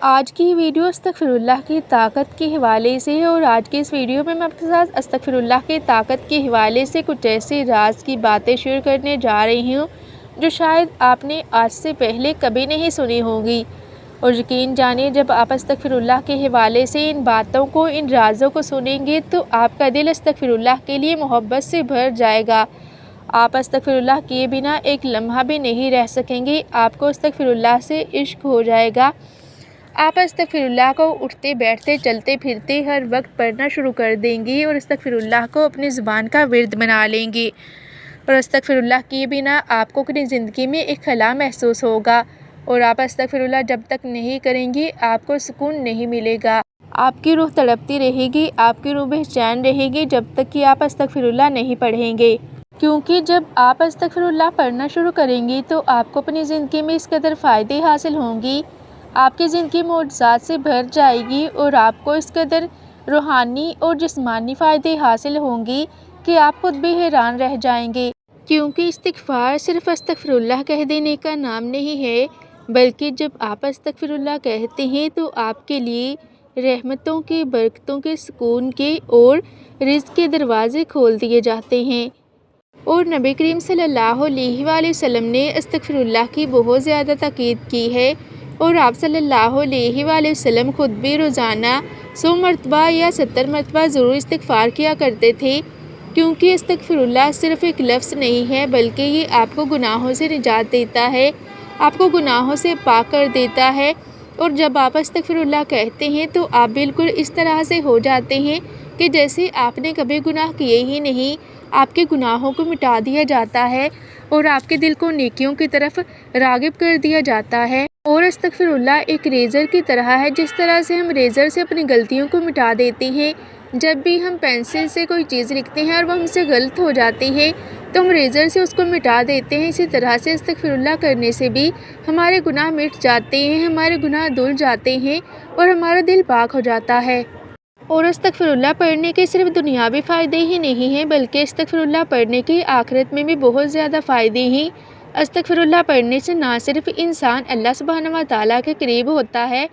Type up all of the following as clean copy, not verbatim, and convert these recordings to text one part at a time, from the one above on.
آج کی ویڈیو استغفراللہ کی طاقت کے حوالے سے ہے اور آج کے اس ویڈیو میں آپ کے ساتھ استغفراللہ کی طاقت کے حوالے سے کچھ ایسے راز کی باتیں شیئر کرنے جا رہی ہوں جو شاید آپ نے آج سے پہلے کبھی نہیں سنی ہوں گی، اور یقین جانیے جب آپ استغفراللہ کے حوالے سے ان باتوں کو، ان رازوں کو سنیں گے تو آپ کا دل استغفراللہ کے لیے محبت سے بھر جائے گا۔ آپ استغفراللہ کیے بنا ایک لمحہ بھی نہیں رہ سکیں گے، آپ کو استغفراللہ سے عشق ہو جائے گا۔ آپ استغفراللہ کو اٹھتے بیٹھتے چلتے پھرتے ہر وقت پڑھنا شروع کر دیں گی اور استغفراللہ کو اپنی زبان کا ورد بنا لیں گی، اور استغفراللہ کیے بنا آپ کو اپنی زندگی میں ایک خلا محسوس ہوگا، اور آپ استغفراللہ جب تک نہیں کریں گی آپ کو سکون نہیں ملے گا۔ آپ کی روح تڑپتی رہے گی، آپ کی روح بے چین رہے گی جب تک کہ آپ استغفراللہ نہیں پڑھیں گے، کیونکہ جب آپ استغفراللہ پڑھنا شروع کریں گی تو آپ کو اپنی زندگی میں اس قدر فائدے حاصل ہوں گی، آپ کی زندگی معجزات سے بھر جائے گی اور آپ کو اس قدر روحانی اور جسمانی فائدے حاصل ہوں گی کہ آپ خود بھی حیران رہ جائیں گے، کیونکہ استغفار صرف استغفراللہ کہہ دینے کا نام نہیں ہے، بلکہ جب آپ استغفراللہ کہتے ہیں تو آپ کے لیے رحمتوں کے، برکتوں کے، سکون کے اور رزق کے دروازے کھول دیے جاتے ہیں۔ اور نبی کریم صلی اللہ علیہ وآلہ وسلم نے استغفراللہ کی بہت زیادہ تاکید کی ہے، اور آپ صلی اللہ علیہ وآلہ وسلم خود بھی روزانہ 100 مرتبہ یا 70 مرتبہ ضرور استغفار کیا کرتے تھے، کیونکہ استغفراللہ صرف ایک لفظ نہیں ہے بلکہ یہ آپ کو گناہوں سے نجات دیتا ہے، آپ کو گناہوں سے پاک کر دیتا ہے، اور جب آپ استغفراللہ کہتے ہیں تو آپ بالکل اس طرح سے ہو جاتے ہیں کہ جیسے آپ نے کبھی گناہ کیے ہی نہیں، آپ کے گناہوں کو مٹا دیا جاتا ہے اور آپ کے دل کو نیکیوں کی طرف راغب کر دیا جاتا ہے۔ اور استغفراللہ ایک ریزر کی طرح ہے، جس طرح سے ہم ریزر سے اپنی غلطیوں کو مٹا دیتے ہیں، جب بھی ہم پینسل سے کوئی چیز لکھتے ہیں اور وہ ہم سے غلط ہو جاتی ہے تو ہم ریزر سے اس کو مٹا دیتے ہیں، اسی طرح سے استغفراللہ کرنے سے بھی ہمارے گناہ مٹ جاتے ہیں، ہمارے گناہ دھل جاتے ہیں اور ہمارا دل پاک ہو جاتا ہے۔ اور استغفراللہ پڑھنے کے صرف دنیاوی فائدے ہی نہیں ہیں بلکہ استغفراللہ پڑھنے کی آخرت میں بھی بہت زیادہ فائدے ہیں۔ استغفراللہ پڑھنے سے نہ صرف انسان اللہ سبحانہ و تعالیٰ کے قریب ہوتا ہے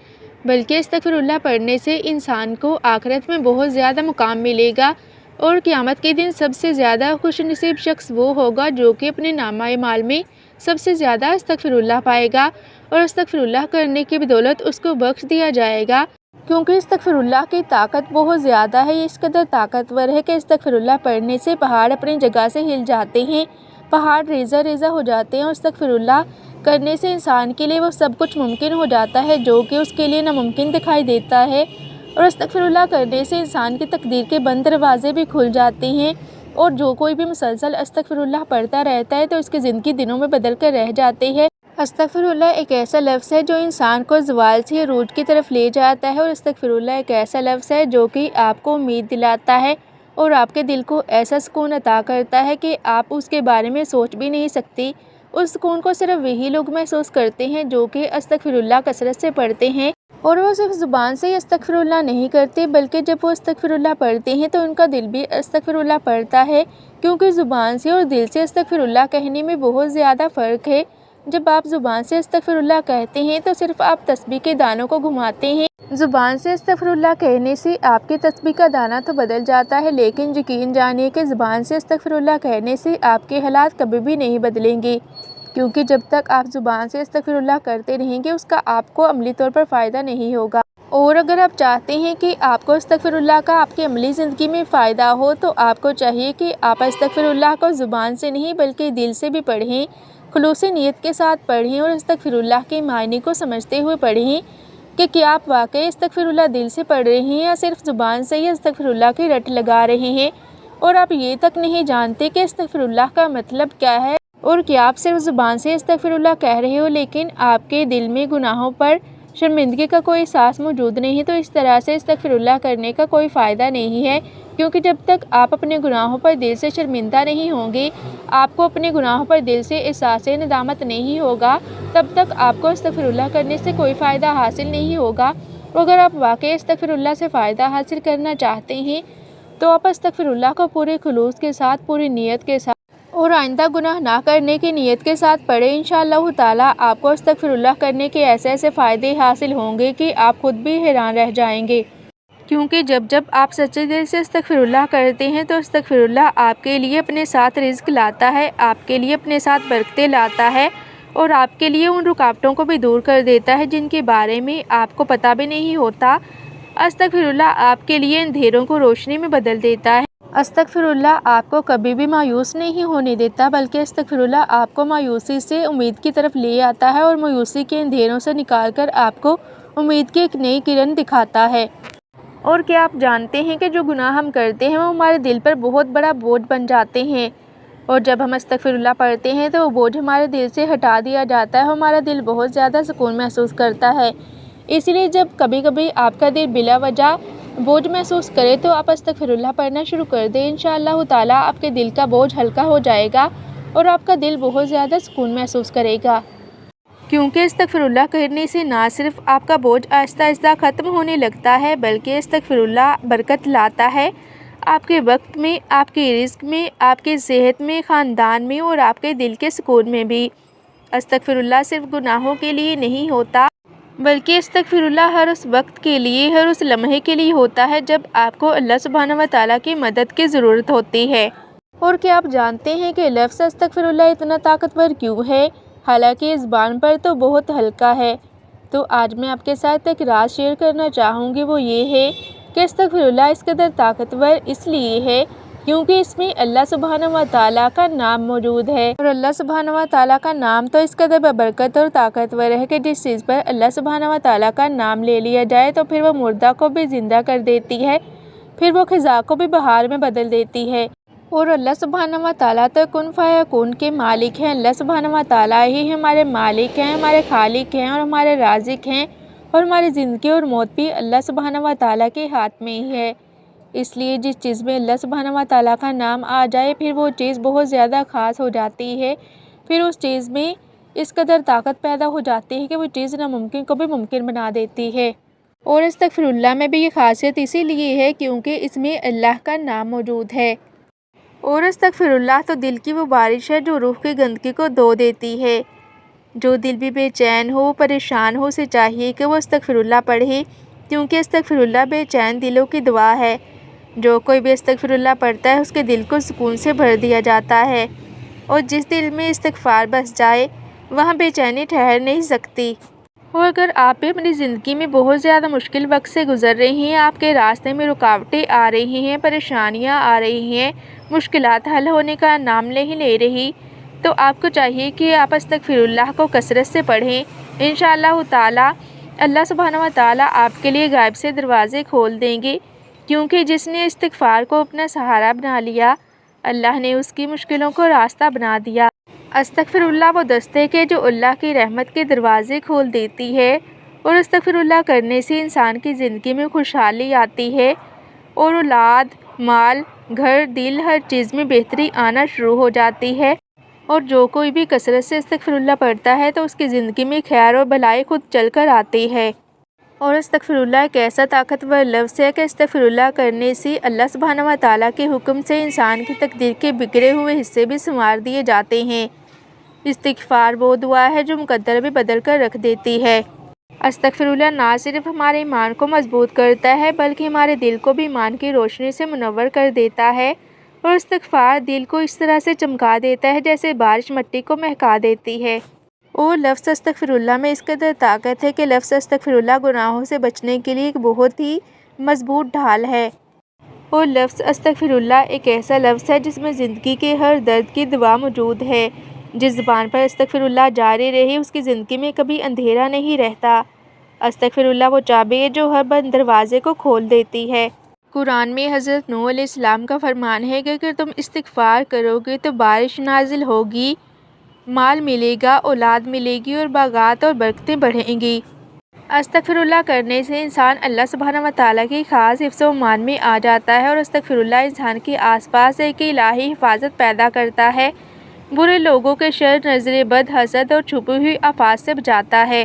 بلکہ استغفراللہ پڑھنے سے انسان کو آخرت میں بہت زیادہ مقام ملے گا، اور قیامت کے دن سب سے زیادہ خوش نصیب شخص وہ ہوگا جو کہ اپنے نامہ اعمال میں سب سے زیادہ استغفراللہ پائے گا، اور استغفراللہ کرنے کی بدولت اس کو بخش دیا جائے گا، کیونکہ استغفراللہ کی طاقت بہت زیادہ ہے۔ یہ اس قدر طاقتور ہے کہ استغفراللہ پڑھنے سے پہاڑ اپنی جگہ سے ہل جاتے ہیں، پہاڑ ریزہ ریزہ ہو جاتے ہیں، اور استغفراللہ کرنے سے انسان کے لیے وہ سب کچھ ممکن ہو جاتا ہے جو کہ اس کے لیے ناممکن دکھائی دیتا ہے، اور استغفراللہ کرنے سے انسان کی تقدیر کے بند دروازے بھی کھل جاتے ہیں، اور جو کوئی بھی مسلسل استغفراللہ پڑھتا رہتا ہے تو اس کی زندگی دنوں میں بدل کر رہ جاتی ہے۔ استغفراللہ ایک ایسا لفظ ہے جو انسان کو زوال سے عروج کی طرف لے جاتا ہے، اور استغفراللہ ایک ایسا لفظ ہے جو کہ آپ کو امید دلاتا ہے اور آپ کے دل کو ایسا سکون عطا کرتا ہے کہ آپ اس کے بارے میں سوچ بھی نہیں سکتی۔ اس سکون کو صرف وہی لوگ محسوس کرتے ہیں جو کہ استغفراللہ کثرت سے پڑھتے ہیں، اور وہ صرف زبان سے ہی استغفراللہ نہیں کرتے بلکہ جب وہ استغفراللہ پڑھتے ہیں تو ان کا دل بھی استغفراللہ پڑھتا ہے، کیونکہ زبان سے اور دل سے استغفراللہ کہنے میں بہت زیادہ فرق ہے۔ جب آپ زبان سے استغفراللہ کہتے ہیں تو صرف آپ تسبیح کے دانوں کو گھماتے ہیں، زبان سے استغفراللہ کہنے سے آپ کے تسبیح کا دانہ تو بدل جاتا ہے، لیکن یقین جانیے کہ زبان سے استغفراللہ کہنے سے آپ کے حالات کبھی بھی نہیں بدلیں گے، کیونکہ جب تک آپ زبان سے استغفراللہ کرتے رہیں گے اس کا آپ کو عملی طور پر فائدہ نہیں ہوگا۔ اور اگر آپ چاہتے ہیں کہ آپ کو استغفراللہ کا آپ کی عملی زندگی میں فائدہ ہو تو آپ کو چاہیے کہ آپ استغفراللہ کو زبان سے نہیں بلکہ دل سے بھی پڑھیں، خلوص نیت کے ساتھ پڑھیں، اور استغفراللہ کے معنی کو سمجھتے ہوئے پڑھیں کہ کیا آپ واقعی استغفراللہ دل سے پڑھ رہے ہیں یا صرف زبان سے ہی استغفراللہ کی رٹ لگا رہے ہیں، اور آپ یہ تک نہیں جانتے کہ استغفراللہ کا مطلب کیا ہے، اور کیا آپ صرف زبان سے استغفراللہ کہہ رہے ہو لیکن آپ کے دل میں گناہوں پر شرمندگی کا کوئی احساس موجود نہیں، تو اس طرح سے استغفراللہ کرنے کا کوئی فائدہ نہیں ہے، کیونکہ جب تک آپ اپنے گناہوں پر دل سے شرمندہ نہیں ہوں گے، آپ کو اپنے گناہوں پر دل سے احساس ندامت نہیں ہوگا، تب تک آپ کو استغفراللہ کرنے سے کوئی فائدہ حاصل نہیں ہوگا۔ اگر آپ واقعی استغفراللہ سے فائدہ حاصل کرنا چاہتے ہیں تو آپ استغفراللہ کو پورے خلوص کے ساتھ، پوری نیت کے ساتھ اور آئندہ گناہ نہ کرنے کی نیت کے ساتھ پڑھیں۔ انشاءاللہ تعالیٰ آپ کو استغفراللہ کرنے کے ایسے ایسے فائدے حاصل ہوں گے کہ آپ خود بھی حیران رہ جائیں گے، کیونکہ جب آپ سچے دل سے استغفراللہ کرتے ہیں تو استغفراللہ آپ کے لیے اپنے ساتھ رزق لاتا ہے، آپ کے لیے اپنے ساتھ برکتیں لاتا ہے، اور آپ کے لیے ان رکاوٹوں کو بھی دور کر دیتا ہے جن کے بارے میں آپ کو پتہ بھی نہیں ہوتا۔ استغفراللہ آپ کے لیے اندھیروں کو روشنی میں بدل دیتا ہے۔ استغفراللہ آپ کو کبھی بھی مایوس نہیں ہونے دیتا، بلکہ استغفراللہ آپ کو مایوسی سے امید کی طرف لے آتا ہے اور مایوسی کے اندھیروں سے نکال کر آپ کو امید کی ایک نئی کرن دکھاتا ہے۔ اور کیا آپ جانتے ہیں کہ جو گناہ ہم کرتے ہیں وہ ہمارے دل پر بہت بڑا بوجھ بن جاتے ہیں، اور جب ہم استغفراللہ پڑھتے ہیں تو وہ بوجھ ہمارے دل سے ہٹا دیا جاتا ہے، ہمارا دل بہت زیادہ سکون محسوس کرتا ہے۔ اسی لیے جب کبھی کبھی آپ کا دل بلا وجہ بوجھ محسوس کرے تو آپ استغفراللہ پڑھنا شروع کر دیں۔ انشاءاللہ تعالیٰ آپ کے دل کا بوجھ ہلکا ہو جائے گا اور آپ کا دل بہت زیادہ سکون محسوس کرے گا، کیونکہ استغفراللہ کرنے سے نہ صرف آپ کا بوجھ آہستہ آہستہ ختم ہونے لگتا ہے، بلکہ استغفراللہ برکت لاتا ہے آپ کے وقت میں، آپ کے رزق میں، آپ کے صحت میں، خاندان میں اور آپ کے دل کے سکون میں بھی۔ استغفراللہ صرف گناہوں کے لیے نہیں ہوتا، بلکہ استغفراللہ ہر اس وقت کے لیے، ہر اس لمحے کے لیے ہوتا ہے جب آپ کو اللہ سبحانہ و تعالیٰ کی مدد کی ضرورت ہوتی ہے۔ اور کیا آپ جانتے ہیں کہ لفظ استغفراللہ اتنا طاقتور کیوں ہے؟ حالانکہ اس زبان پر تو بہت ہلکا ہے۔ تو آج میں آپ کے ساتھ ایک راز شیئر کرنا چاہوں گی، وہ یہ ہے کہ استغفراللہ اس قدر طاقتور اس لیے ہے کیونکہ اس میں اللہ سبحانہ و تعالیٰ کا نام موجود ہے، اور اللہ سبحانہ و تعالیٰ کا نام تو اس قدر ببرکت اور طاقتور ہے کہ جس چیز پر اللہ سبحانہ و تعالیٰ کا نام لے لیا جائے تو پھر وہ مردہ کو بھی زندہ کر دیتی ہے، پھر وہ خزاں کو بھی بہار میں بدل دیتی ہے۔ اور اللہ سبحانہ و تعالیٰ تو کن فیکون کے مالک ہیں، اللہ سبحانہ و تعالیٰ ہی ہمارے مالک ہیں، ہمارے خالق ہیں اور ہمارے رازق ہیں، اور ہماری زندگی اور موت بھی اللہ سبحانہ و تعالیٰ کے ہاتھ میں ہی ہے۔ اس لیے جس چیز میں اللہ سبحانہ و تعالیٰ کا نام آ جائے پھر وہ چیز بہت زیادہ خاص ہو جاتی ہے، پھر اس چیز میں اس قدر طاقت پیدا ہو جاتی ہے کہ وہ چیز ناممکن کو بھی ممکن بنا دیتی ہے۔ اور استغفراللہ میں بھی یہ خاصیت اسی لیے ہے کیونکہ اس میں اللہ کا نام موجود ہے۔ اور استغفراللہ تو دل کی وہ بارش ہے جو روح کی گندگی کو دھو دیتی ہے۔ جو دل بھی بے چین ہو، پریشان ہو، اسے چاہیے کہ وہ استغفراللہ پڑھے، کیونکہ استغفراللہ بے چین دلوں کی دعا ہے۔ جو کوئی بھی استغفراللہ پڑھتا ہے اس کے دل کو سکون سے بھر دیا جاتا ہے، اور جس دل میں استغفار بس جائے وہاں بے چینی ٹھہر نہیں سکتی۔ اور اگر آپ بھی اپنی زندگی میں بہت زیادہ مشکل وقت سے گزر رہے ہیں، آپ کے راستے میں رکاوٹیں آ رہی ہیں، پریشانیاں آ رہی ہیں، مشکلات حل ہونے کا نام نہیں لے رہی، تو آپ کو چاہیے کہ آپ استغفراللہ کو کثرت سے پڑھیں۔ انشاءاللہ تعالیٰ اللہ سبحانہ و تعالیٰ آپ کے لیے غائب سے دروازے کھول دیں گے، کیونکہ جس نے استغفار کو اپنا سہارا بنا لیا اللہ نے اس کی مشکلوں کو راستہ بنا دیا۔ استغفراللہ وہ دست ہے کہ جو اللہ کی رحمت کے دروازے کھول دیتی ہے، اور استغفراللہ کرنے سے انسان کی زندگی میں خوشحالی آتی ہے، اور اولاد، مال، گھر، دل، ہر چیز میں بہتری آنا شروع ہو جاتی ہے۔ اور جو کوئی بھی کثرت سے استغفراللہ پڑھتا ہے تو اس کی زندگی میں خیر اور بھلائی خود چل کر آتی ہے۔ اور استغفراللہ ایک ایسا طاقتور لفظ ہے کہ استغفراللہ کرنے سے اللہ سبحانہ و تعالیٰ کے حکم سے انسان کی تقدیر کے بگڑے ہوئے حصے بھی سنوار دیے جاتے ہیں۔ استغفار وہ دعا ہے جو مقدر بھی بدل کر رکھ دیتی ہے۔ استغفراللہ نہ صرف ہمارے ایمان کو مضبوط کرتا ہے بلکہ ہمارے دل کو بھی ایمان کی روشنی سے منور کر دیتا ہے، اور استغفار دل کو اس طرح سے چمکا دیتا ہے جیسے بارش مٹی کو مہکا دیتی ہے۔ اور لفظ استغفراللہ میں اس قدر طاقت ہے کہ لفظ استغفراللہ گناہوں سے بچنے کے لیے ایک بہت ہی مضبوط ڈھال ہے۔ اور لفظ استغفراللہ ایک ایسا لفظ ہے جس میں زندگی کے ہر درد کی دوا موجود ہے۔ جس زبان پر استغفراللہ جاری رہے اس کی زندگی میں کبھی اندھیرا نہیں رہتا۔ استغفراللہ وہ چابی ہے جو ہر بند دروازے کو کھول دیتی ہے۔ قرآن میں حضرت نوح علیہ السلام کا فرمان ہے کہ اگر تم استغفار کرو گے تو بارش نازل ہوگی، مال ملے گا، اولاد ملے گی، اور باغات اور برکتیں بڑھیں گی۔ استغفراللہ کرنے سے انسان اللہ سبحانہ و تعالیٰ کی خاص حفظ و امان میں آ جاتا ہے، اور استغفراللہ انسان کے آس پاس ایک الہی حفاظت پیدا کرتا ہے، برے لوگوں کے شر، نظر بد، حسد اور چھپی ہوئی آفات سے بچاتا ہے۔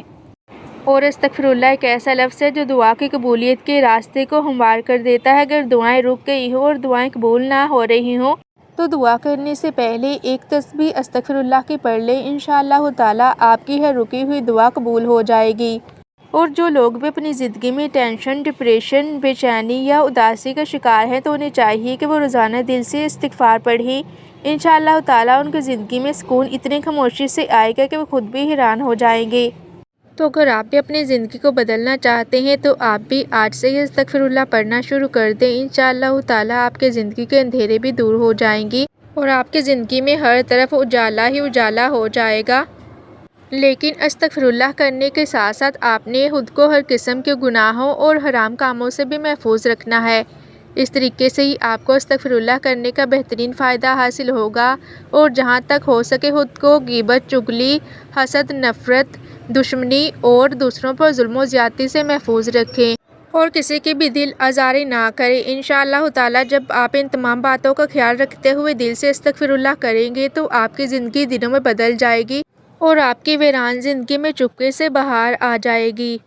اور استغفراللہ ایک ایسا لفظ ہے جو دعا کی قبولیت کے راستے کو ہموار کر دیتا ہے۔ اگر دعائیں رک گئی ہوں اور دعائیں قبول نہ ہو رہی ہوں تو دعا کرنے سے پہلے ایک تسبیح استغفراللہ کی پڑھ لیں، انشاءاللہ تعالیٰ آپ کی ہر رکی ہوئی دعا قبول ہو جائے گی۔ اور جو لوگ بھی اپنی زندگی میں ٹینشن، ڈپریشن، بے چینی یا اداسی کا شکار ہیں تو انہیں چاہیے کہ وہ روزانہ دل سے استغفار پڑھیں۔ انشاءاللہ تعالیٰ ان کی زندگی میں سکون اتنی خاموشی سے آئے گا کہ وہ خود بھی حیران ہو جائیں گے۔ تو اگر آپ بھی اپنی زندگی کو بدلنا چاہتے ہیں تو آپ بھی آج سے ہی استغفراللہ پڑھنا شروع کر دیں، انشاءاللہ تعالیٰ آپ کے زندگی کے اندھیرے بھی دور ہو جائیں گی اور آپ کی زندگی میں ہر طرف اجالا ہی اجالا ہو جائے گا۔ لیکن استغفراللہ کرنے کے ساتھ ساتھ آپ نے خود کو ہر قسم کے گناہوں اور حرام کاموں سے بھی محفوظ رکھنا ہے۔ اس طریقے سے ہی آپ کو استغفراللہ کرنے کا بہترین فائدہ حاصل ہوگا اور جہاں تک ہو سکے خود کو غیبت، چغلی، حسد، نفرت، دشمنی اور دوسروں پر ظلم و زیادتی سے محفوظ رکھیں اور کسی کی بھی دل آزاری نہ کریں۔ انشاءاللہ تعالیٰ جب آپ ان تمام باتوں کا خیال رکھتے ہوئے دل سے استغفراللہ کریں گے تو آپ کی زندگی دنوں میں بدل جائے گی اور آپ کی ویران زندگی میں چپکے سے بہار آ جائے گی۔